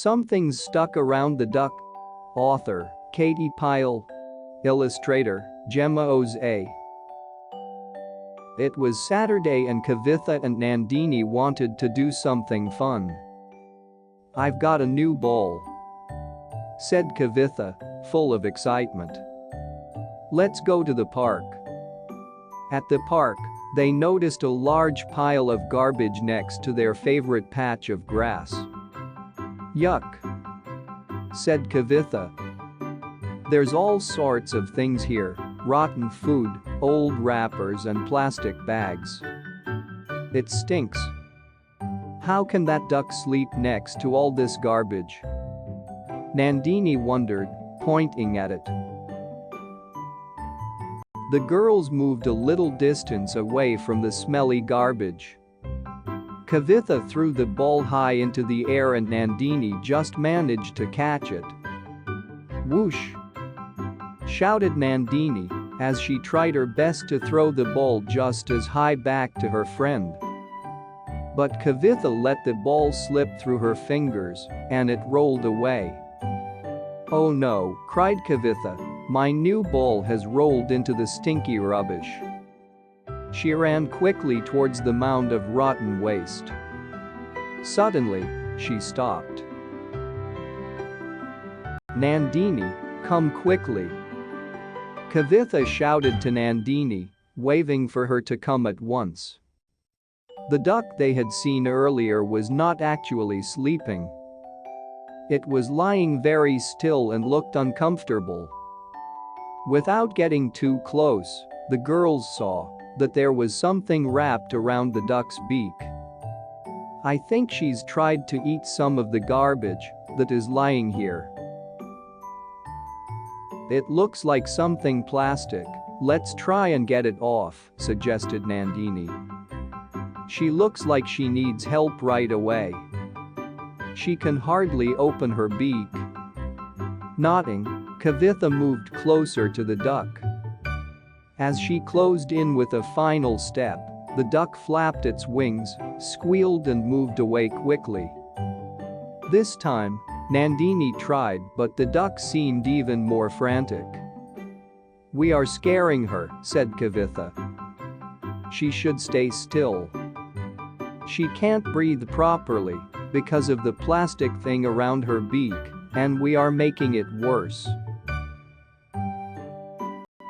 Something's stuck around the duck. Author, Pyle. Illustrator, Jemma. It was Saturday and Kavitha and Nandini wanted to do something fun. "I've got a new ball," said Kavitha, full of excitement. "Let's go to the park." At the park, they noticed a large pile of garbage next to their favorite patch of grass. "Yuck," said Kavitha. "There's all sorts of things here, rotten food, old wrappers and plastic bags. It stinks. How can that duck sleep next to all this garbage?" Nandini wondered, pointing at it. The girls moved a little distance away from the smelly garbage. Kavitha threw the ball high into the air and Nandini just managed to catch it. "Whoosh!" shouted Nandini as she tried her best to throw the ball just as high back to her friend. But Kavitha let the ball slip through her fingers and it rolled away. "Oh no," cried Kavitha, "my new ball has rolled into the stinky rubbish." She ran quickly towards the mound of rotten waste. Suddenly, she stopped. "Nandini, come quickly!" Kavitha shouted to Nandini, waving for her to come at once. The duck they had seen earlier was not actually sleeping. It was lying very still and looked uncomfortable. Without getting too close, the girls saw that there was something wrapped around the duck's beak. "I think she's tried to eat some of the garbage that is lying here. It looks like something plastic, let's try and get it off," suggested Nandini. "She looks like she needs help right away. She can hardly open her beak." Nodding, Kavitha moved closer to the duck. As she closed in with a final step, the duck flapped its wings, squealed and moved away quickly. This time, Nandini tried, but the duck seemed even more frantic. "We are scaring her," said Kavitha. "She should stay still. She can't breathe properly because of the plastic thing around her beak, and we are making it worse."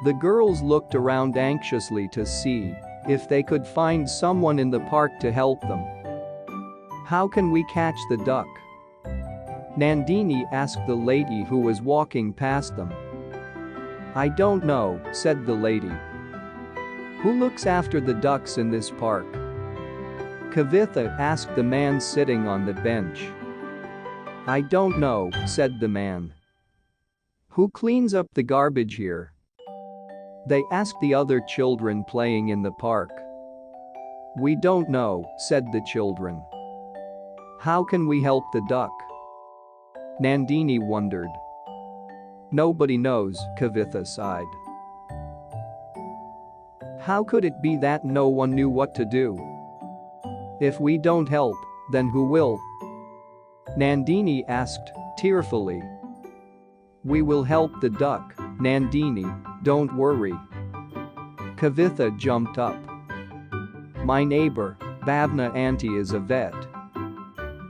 The girls looked around anxiously to see if they could find someone in the park to help them. "How can we catch the duck?" Nandini asked the lady who was walking past them. "I don't know," said the lady. "Who looks after the ducks in this park?" Kavitha asked the man sitting on the bench. "I don't know," said the man. "Who cleans up the garbage here?" They asked the other children playing in the park. "We don't know," said the children. "How can we help the duck?" Nandini wondered. "Nobody knows," Kavitha sighed. How could it be that no one knew what to do? "If we don't help, then who will?" Nandini asked, tearfully. "We will help the duck, Nandini, don't worry." Kavitha jumped up. "My neighbor, Bhavna auntie is a vet.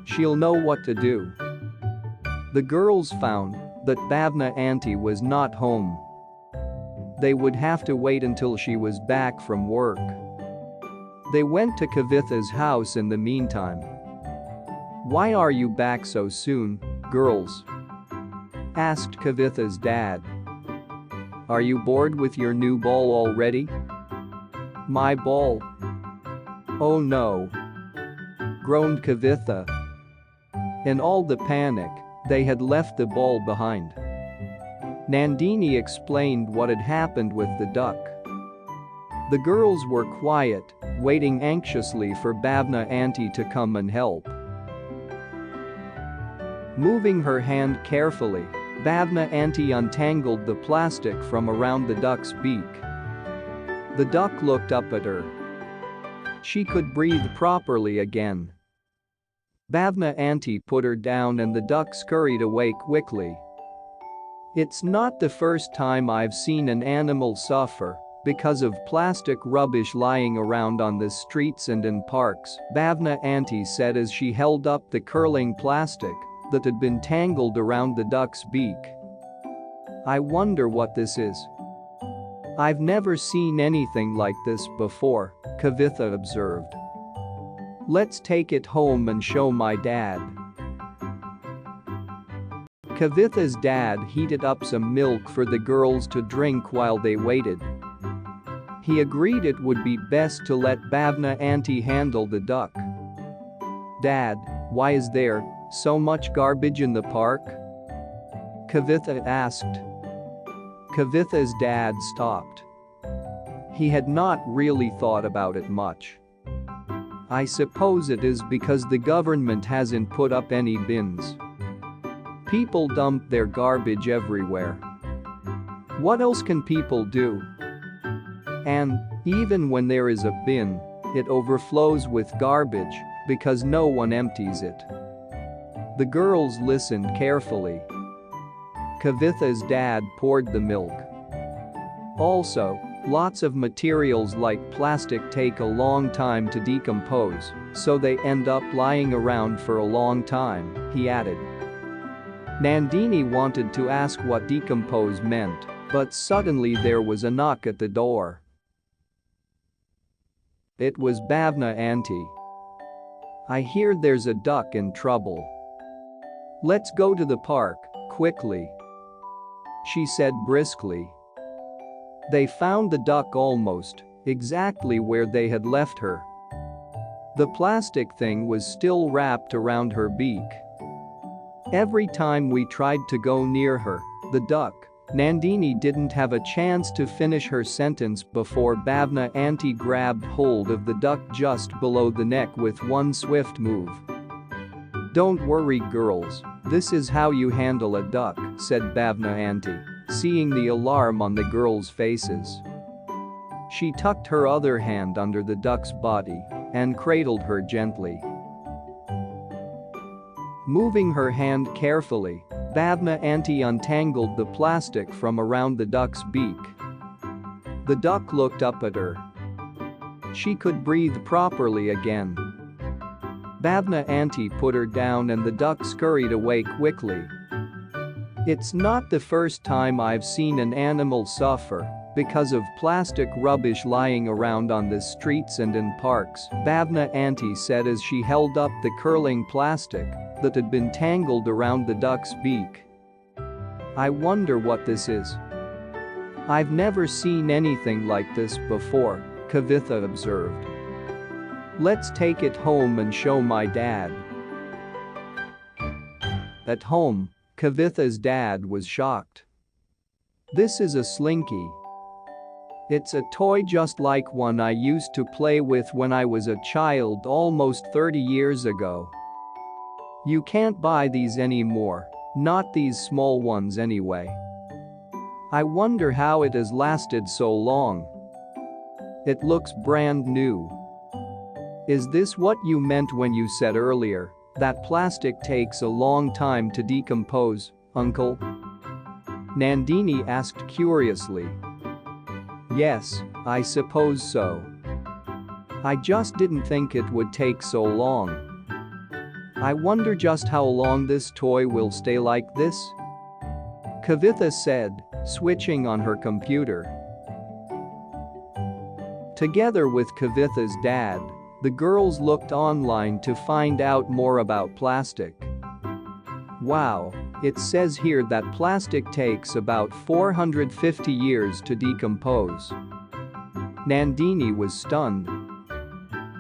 She'll know what to do." The girls found that Bhavna auntie was not home. They would have to wait until she was back from work. They went to Kavitha's house in the meantime. "Why are you back so soon, girls?" asked Kavitha's dad. "Are you bored with your new ball already?" "My ball? Oh no," groaned Kavitha. In all the panic, they had left the ball behind. Nandini explained what had happened with the duck. The girls were quiet, waiting anxiously for Bhavna auntie to come and help. Moving her hand carefully, Bhavna auntie untangled the plastic from around the duck's beak. The duck looked up at her. She could breathe properly again. Bhavna auntie put her down and the duck scurried away quickly. It's not the first time I've seen an animal suffer because of plastic rubbish lying around on the streets and in parks, Bhavna auntie said as she held up the curling plastic that had been tangled around the duck's beak. I wonder what this is. I've never seen anything like this before, Kavitha observed. Let's take it home and show my dad. Kavitha's dad heated up some milk for the girls to drink while they waited. He agreed it would be best to let Bhavna auntie handle the duck. Dad, why is there so much garbage in the park? Kavitha asked. Kavitha's dad stopped. He had not really thought about it much. I suppose it is because the government hasn't put up any bins. People dump their garbage everywhere. What else can people do? And, even when there is a bin, it overflows with garbage because no one empties it. The girls listened carefully. Kavitha's dad poured the milk. Also, lots of materials like plastic take a long time to decompose, so they end up lying around for a long time, he added. Nandini wanted to ask what decompose meant, but suddenly there was a knock at the door. It was Bhavna auntie. I hear there's a duck in trouble. Let's go to the park, quickly, she said briskly. They found the duck almost exactly where they had left her. The plastic thing was still wrapped around her beak. Every time we tried to go near her, the duck, Nandini didn't have a chance to finish her sentence before Bhavna auntie grabbed hold of the duck just below the neck with one swift move. Don't worry girls, this is how you handle a duck, said Bhavna auntie, seeing the alarm on the girls' faces. She tucked her other hand under the duck's body and cradled her gently. Moving her hand carefully, Bhavna auntie untangled the plastic from around the duck's beak. The duck looked up at her. She could breathe properly again. Bhavna auntie put her down and the duck scurried away quickly. It's not the first time I've seen an animal suffer because of plastic rubbish lying around on the streets and in parks, Bhavna auntie said as she held up the curling plastic that had been tangled around the duck's beak. I wonder what this is. I've never seen anything like this before, Kavitha observed. Let's take it home and show my dad. At home, Kavitha's dad was shocked. This is a slinky. It's a toy just like one I used to play with when I was a child almost 30 years ago. You can't buy these anymore, not these small ones anyway. I wonder how it has lasted so long. It looks brand new. Is this what you meant when you said earlier that plastic takes a long time to decompose, Uncle? Nandini asked curiously. Yes, I suppose so. I just didn't think it would take so long. I wonder just how long this toy will stay like this? Kavitha said, switching on her computer. Together with Kavitha's dad, the girls looked online to find out more about plastic. Wow, it says here that plastic takes about 450 years to decompose. Nandini was stunned.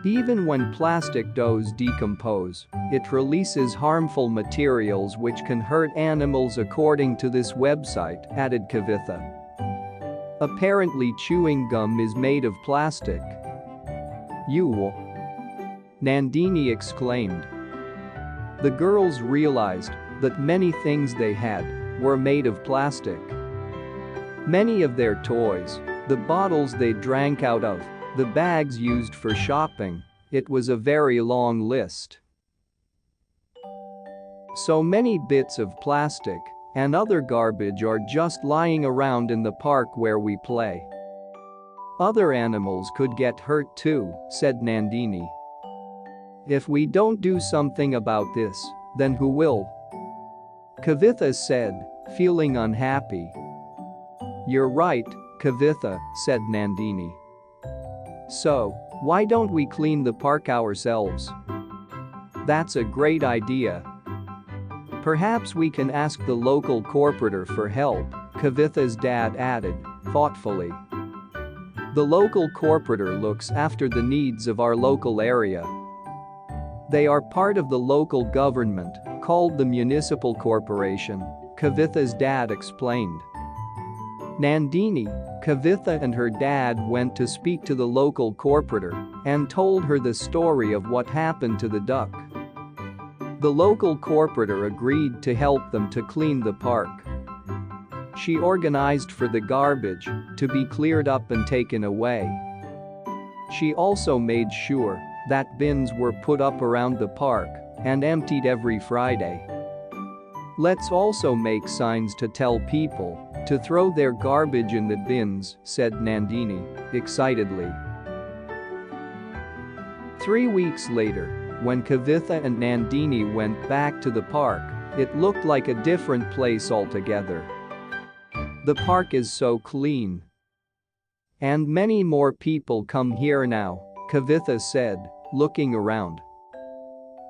Even when plastic does decompose, it releases harmful materials which can hurt animals according to this website, added Kavitha. Apparently chewing gum is made of plastic. You! Nandini exclaimed. The girls realized that many things they had were made of plastic. Many of their toys, the bottles they drank out of, the bags used for shopping, it was a very long list. So many bits of plastic and other garbage are just lying around in the park where we play. Other animals could get hurt too, said Nandini. If we don't do something about this, then who will? Kavitha said, feeling unhappy. You're right, Kavitha, said Nandini. So, why don't we clean the park ourselves? That's a great idea. Perhaps we can ask the local corporator for help, Kavitha's dad added, thoughtfully. The local corporator looks after the needs of our local area. They are part of the local government, called the municipal corporation, Kavitha's dad explained. Nandini, Kavitha and her dad went to speak to the local corporator and told her the story of what happened to the duck. The local corporator agreed to help them to clean the park. She organized for the garbage to be cleared up and taken away. She also made sure that bins were put up around the park and emptied every Friday. Let's also make signs to tell people to throw their garbage in the bins, said Nandini, excitedly. 3 weeks later, when Kavitha and Nandini went back to the park, it looked like a different place altogether. The park is so clean. And many more people come here now, Kavitha said, looking around.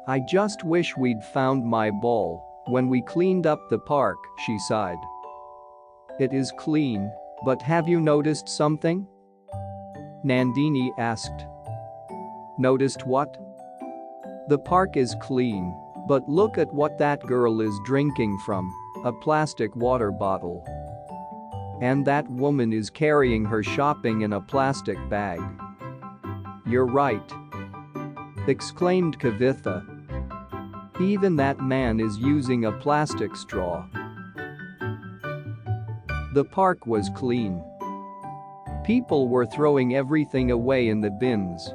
I just wish we'd found my ball when we cleaned up the park, she sighed. It is clean, but have you noticed something? Nandini asked. Noticed what? The park is clean, but look at what that girl is drinking from, a plastic water bottle. And that woman is carrying her shopping in a plastic bag. You're right, exclaimed Kavitha. Even that man is using a plastic straw. The park was clean. People were throwing everything away in the bins.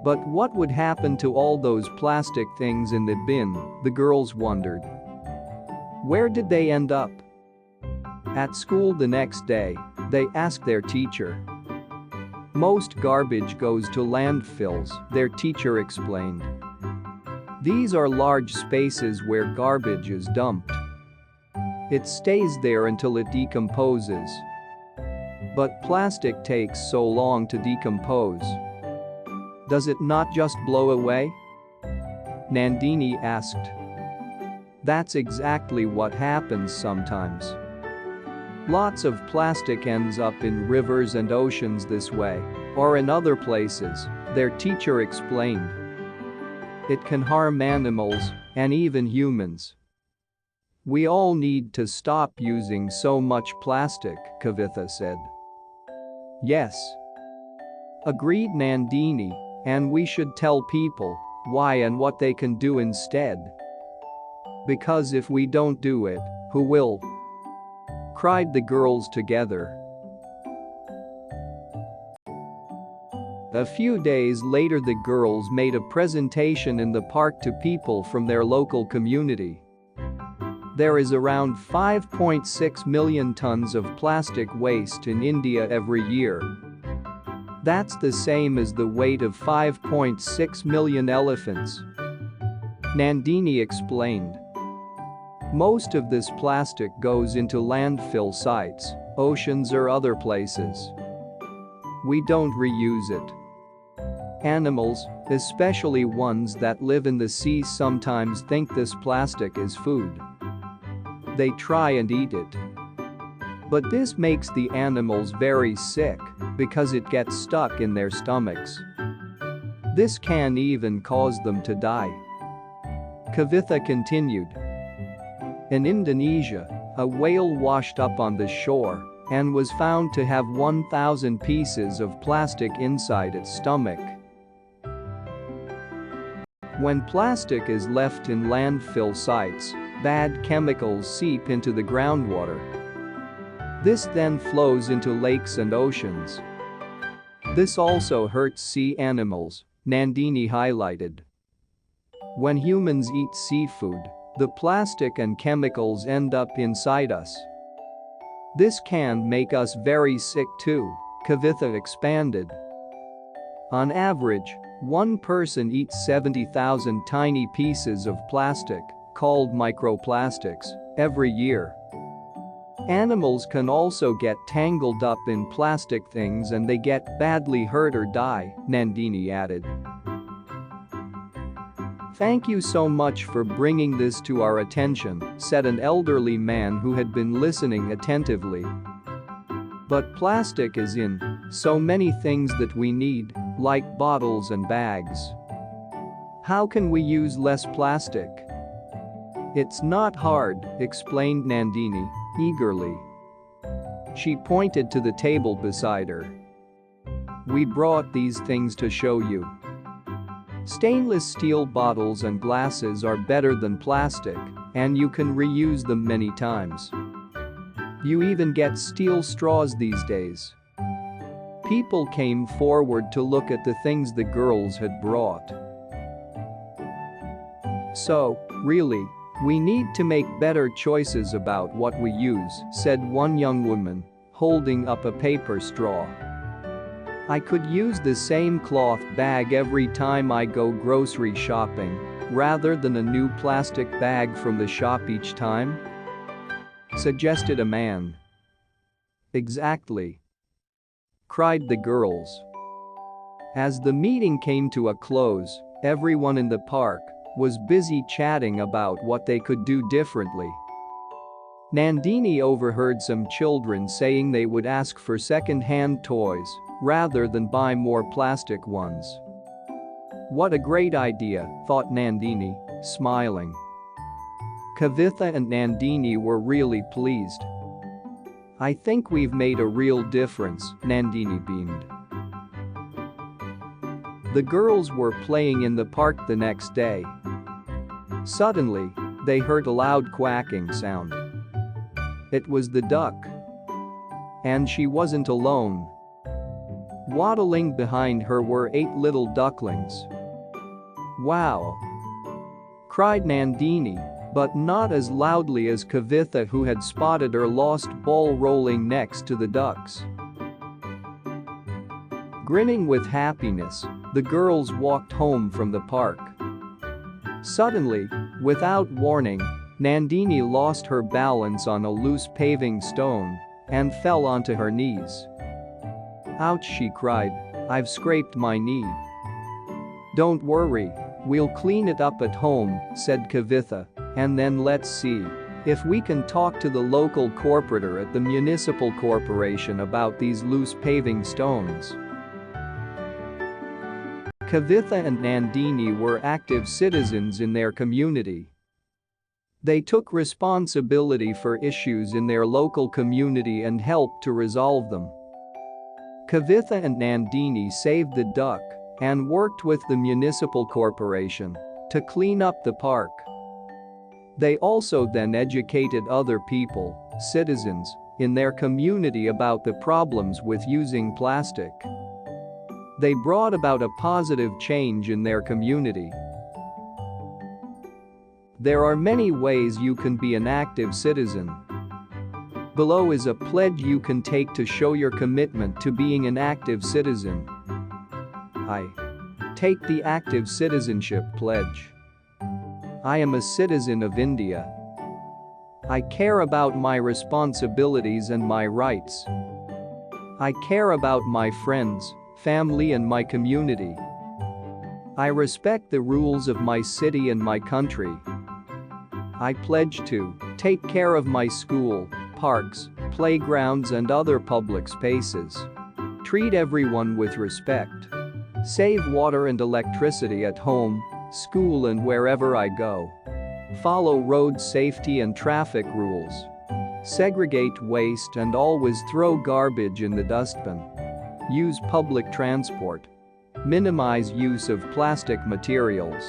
But what would happen to all those plastic things in the bin, the girls wondered. Where did they end up? At school the next day, they asked their teacher. Most garbage goes to landfills, their teacher explained. These are large spaces where garbage is dumped. It stays there until it decomposes. But plastic takes so long to decompose. Does it not just blow away? Nandini asked. That's exactly what happens sometimes. Lots of plastic ends up in rivers and oceans this way, or in other places, their teacher explained. It can harm animals and even humans. We all need to stop using so much plastic, Kavitha said. Yes, agreed Nandini, and we should tell people why and what they can do instead. Because if we don't do it, who will? Cried the girls together. A few days later, the girls made a presentation in the park to people from their local community. There is around 5.6 million tons of plastic waste in India every year. That's the same as the weight of 5.6 million elephants. Nandini explained. Most of this plastic goes into landfill sites, oceans or other places. We don't reuse it. Animals, especially ones that live in the sea, sometimes think this plastic is food. They try and eat it. But this makes the animals very sick because it gets stuck in their stomachs. This can even cause them to die. Kavitha continued. In Indonesia, a whale washed up on the shore and was found to have 1,000 pieces of plastic inside its stomach. When plastic is left in landfill sites, bad chemicals seep into the groundwater. This then flows into lakes and oceans. This also hurts sea animals, Nandini highlighted. When humans eat seafood, The plastic and chemicals end up inside us. This can make us very sick too, Kavitha expanded. On average, one person eats 70,000 tiny pieces of plastic, called microplastics, every year. Animals can also get tangled up in plastic things and they get badly hurt or die, Nandini added. Thank you so much for bringing this to our attention, said an elderly man who had been listening attentively. But plastic is in so many things that we need, like bottles and bags. How can we use less plastic? It's not hard, explained Nandini, eagerly. She pointed to the table beside her. We brought these things to show you. Stainless steel bottles and glasses are better than plastic, and you can reuse them many times. You even get steel straws these days. People came forward to look at the things the girls had brought. So, really, we need to make better choices about what we use, said one young woman, holding up a paper straw. I could use the same cloth bag every time I go grocery shopping, rather than a new plastic bag from the shop each time? Suggested a man. Exactly, cried the girls. As the meeting came to a close, everyone in the park was busy chatting about what they could do differently. Nandini overheard some children saying they would ask for second-hand toys rather than buy more plastic ones. What a great idea, thought Nandini, smiling. Kavitha and Nandini were really pleased. I think we've made a real difference, Nandini beamed. The girls were playing in the park the next day. Suddenly, they heard a loud quacking sound. It was the duck. And she wasn't alone. Waddling behind her were 8 little ducklings. Wow! Cried Nandini, but not as loudly as Kavitha, who had spotted her lost ball rolling next to the ducks. Grinning with happiness, the girls walked home from the park. Suddenly, without warning, Nandini lost her balance on a loose paving stone and fell onto her knees. Ouch, she cried, I've scraped my knee. Don't worry, we'll clean it up at home, said Kavitha, and then let's see if we can talk to the local corporator at the municipal corporation about these loose paving stones. Kavitha and Nandini were active citizens in their community. They took responsibility for issues in their local community and helped to resolve them. Kavitha and Nandini saved the duck and worked with the municipal corporation to clean up the park. They also then educated other people, citizens, in their community about the problems with using plastic. They brought about a positive change in their community. There are many ways you can be an active citizen. Below is a pledge you can take to show your commitment to being an active citizen. I take the active citizenship pledge. I am a citizen of India. I care about my responsibilities and my rights. I care about my friends, family and my community. I respect the rules of my city and my country. I pledge to take care of my school, parks, playgrounds and other public spaces. Treat everyone with respect. Save water and electricity at home, school and wherever I go. Follow road safety and traffic rules. Segregate waste and always throw garbage in the dustbin. Use public transport. Minimize use of plastic materials.